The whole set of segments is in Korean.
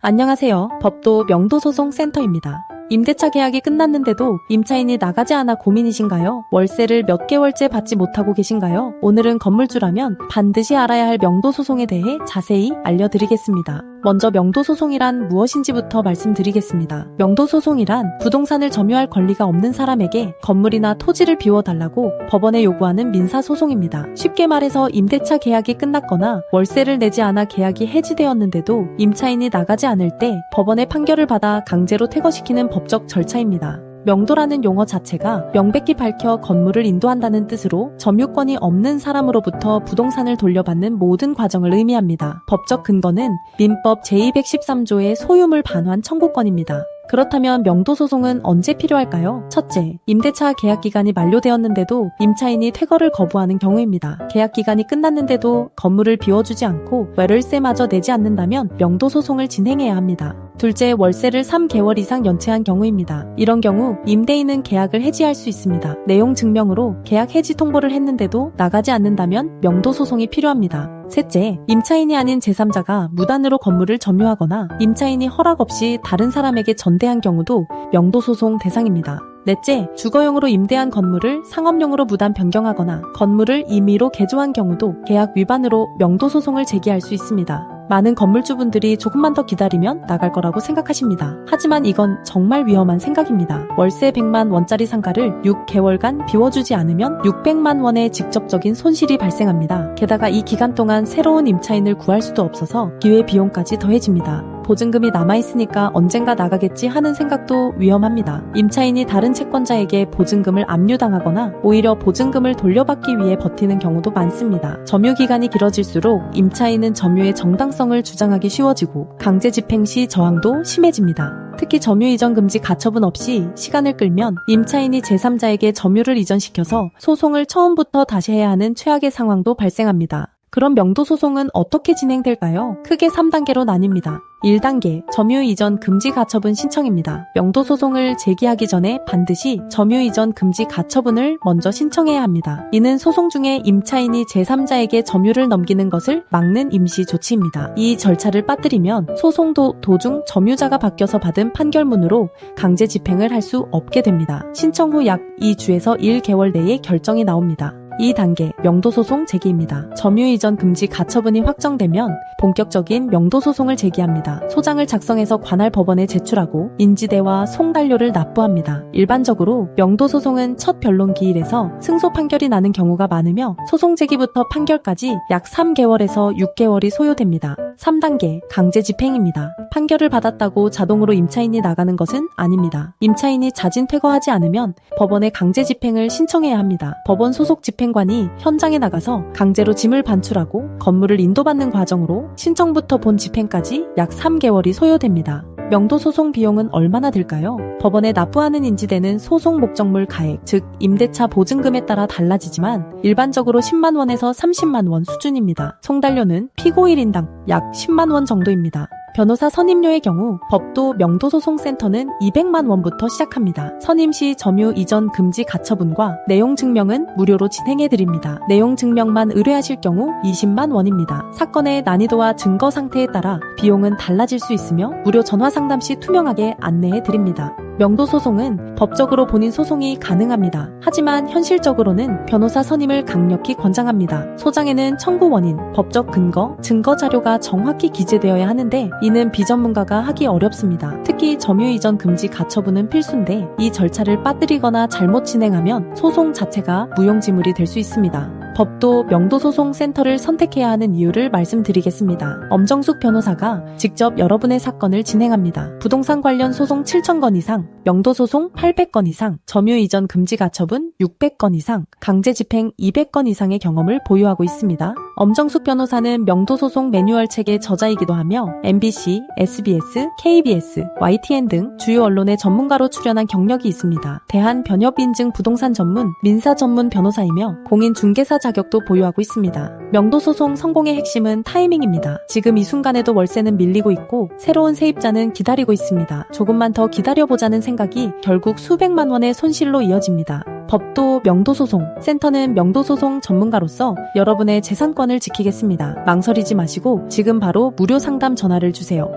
안녕하세요. 법도 명도소송센터입니다. 임대차 계약이 끝났는데도 임차인이 나가지 않아 고민이신가요? 월세를 몇 개월째 받지 못하고 계신가요? 오늘은 건물주라면 반드시 알아야 할 명도소송에 대해 자세히 알려드리겠습니다. 먼저 명도소송이란 무엇인지부터 말씀드리겠습니다. 명도소송이란 부동산을 점유할 권리가 없는 사람에게 건물이나 토지를 비워달라고 법원에 요구하는 민사소송입니다. 쉽게 말해서 임대차 계약이 끝났거나 월세를 내지 않아 계약이 해지되었는데도 임차인이 나가지 않을 때 법원의 판결을 받아 강제로 퇴거시키는 법적 절차입니다. 명도라는 용어 자체가 명백히 밝혀 건물을 인도한다는 뜻으로 점유권이 없는 사람으로부터 부동산을 돌려받는 모든 과정을 의미합니다. 법적 근거는 민법 제213조의 소유물 반환 청구권입니다. 그렇다면 명도소송은 언제 필요할까요? 첫째, 임대차 계약기간이 만료되었는데도 임차인이 퇴거를 거부하는 경우입니다. 계약기간이 끝났는데도 건물을 비워주지 않고 월세마저 내지 않는다면 명도소송을 진행해야 합니다. 둘째, 월세를 3개월 이상 연체한 경우입니다. 이런 경우 임대인은 계약을 해지할 수 있습니다. 내용 증명으로 계약 해지 통보를 했는데도 나가지 않는다면 명도소송이 필요합니다. 셋째, 임차인이 아닌 제3자가 무단으로 건물을 점유하거나 임차인이 허락 없이 다른 사람에게 전대한 경우도 명도소송 대상입니다. 넷째, 주거용으로 임대한 건물을 상업용으로 무단 변경하거나 건물을 임의로 개조한 경우도 계약 위반으로 명도소송을 제기할 수 있습니다. 많은 건물주분들이 조금만 더 기다리면 나갈 거라고 생각하십니다. 하지만 이건 정말 위험한 생각입니다. 월세 100만 원짜리 상가를 6개월간 비워주지 않으면 600만 원의 직접적인 손실이 발생합니다. 게다가 이 기간 동안 새로운 임차인을 구할 수도 없어서 기회비용까지 더해집니다. 보증금이 남아있으니까 언젠가 나가겠지 하는 생각도 위험합니다. 임차인이 다른 채권자에게 보증금을 압류당하거나 오히려 보증금을 돌려받기 위해 버티는 경우도 많습니다. 점유기간이 길어질수록 임차인은 점유의 정당성을 주장하기 쉬워지고 강제 집행 시 저항도 심해집니다. 특히 점유 이전 금지 가처분 없이 시간을 끌면 임차인이 제3자에게 점유를 이전시켜서 소송을 처음부터 다시 해야 하는 최악의 상황도 발생합니다. 그럼 명도소송은 어떻게 진행될까요? 크게 3단계로 나뉩니다. 1단계, 점유 이전 금지 가처분 신청입니다. 명도소송을 제기하기 전에 반드시 점유 이전 금지 가처분을 먼저 신청해야 합니다. 이는 소송 중에 임차인이 제3자에게 점유를 넘기는 것을 막는 임시 조치입니다. 이 절차를 빠뜨리면 소송도 도중 점유자가 바뀌어서 받은 판결문으로 강제 집행을 할 수 없게 됩니다. 신청 후 약 2주에서 1개월 내에 결정이 나옵니다. 2단계, 명도소송 제기입니다. 점유 이전 금지 가처분이 확정되면 본격적인 명도소송을 제기합니다. 소장을 작성해서 관할 법원에 제출하고 인지대와 송달료를 납부합니다. 일반적으로 명도소송은 첫 변론 기일에서 승소 판결이 나는 경우가 많으며 소송 제기부터 판결까지 약 3개월에서 6개월이 소요됩니다. 3단계, 강제 집행입니다. 판결을 받았다고 자동으로 임차인이 나가는 것은 아닙니다. 임차인이 자진 퇴거하지 않으면 법원에 강제 집행을 신청해야 합니다. 법원 소속 집행관이 현장에 나가서 강제로 짐을 반출하고 건물을 인도받는 과정으로 신청부터 본 집행까지 약 3개월이 소요됩니다. 명도소송 비용은 얼마나 들까요? 법원에 납부하는 인지대는 소송 목적물 가액, 즉 임대차 보증금에 따라 달라지지만 일반적으로 10만 원에서 30만 원 수준입니다. 송달료는 피고 1인당 약 10만 원 정도입니다. 변호사 선임료의 경우 법도 명도소송센터는 200만 원부터 시작합니다. 선임 시 점유 이전 금지 가처분과 내용 증명은 무료로 진행해드립니다. 내용 증명만 의뢰하실 경우 20만 원입니다. 사건의 난이도와 증거 상태에 따라 비용은 달라질 수 있으며 무료 전화 상담 시 투명하게 안내해드립니다. 명도소송은 법적으로 본인 소송이 가능합니다. 하지만 현실적으로는 변호사 선임을 강력히 권장합니다. 소장에는 청구 원인, 법적 근거, 증거 자료가 정확히 기재되어야 하는데 이는 비전문가가 하기 어렵습니다. 특히 점유 이전 금지 가처분은 필수인데 이 절차를 빠뜨리거나 잘못 진행하면 소송 자체가 무용지물이 될 수 있습니다. 법도 명도소송센터를 선택해야 하는 이유를 말씀드리겠습니다. 엄정숙 변호사가 직접 여러분의 사건을 진행합니다. 부동산 관련 소송 7,000건 이상, 명도소송 800건 이상, 점유 이전 금지 가처분 600건 이상, 강제 집행 200건 이상의 경험을 보유하고 있습니다. 엄정숙 변호사는 명도소송 매뉴얼 책의 저자이기도 하며 MBC, SBS, KBS, YTN 등 주요 언론의 전문가로 출연한 경력이 있습니다. 대한변협인증 부동산 전문, 민사 전문 변호사이며 공인중개사 자격도 보유하고 있습니다. 명도소송 성공의 핵심은 타이밍입니다. 지금 이 순간에도 월세는 밀리고 있고 새로운 세입자는 기다리고 있습니다. 조금만 더 기다려보자는 생각이 결국 수백만 원의 손실로 이어집니다. 법도 명도소송, 센터는 명도소송 전문가로서 여러분의 재산권을 지키겠습니다. 망설이지 마시고 지금 바로 무료 상담 전화를 주세요.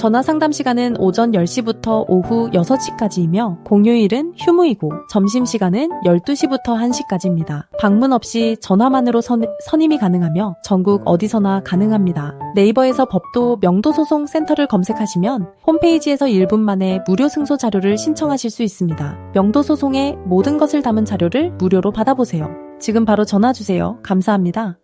전화 상담 시간은 오전 10시부터 오후 6시까지이며 공휴일은 휴무이고 점심시간은 12시부터 1시까지입니다. 방문 없이 전화만으로 선임이 가능하며 전국 어디서나 가능합니다. 네이버에서 법도 명도소송센터를 검색하시면 홈페이지에서 1분 만에 무료 승소 자료를 신청하실 수 있습니다. 명도소송의 모든 것을 담은 자료를 무료로 받아보세요. 지금 바로 전화주세요. 감사합니다.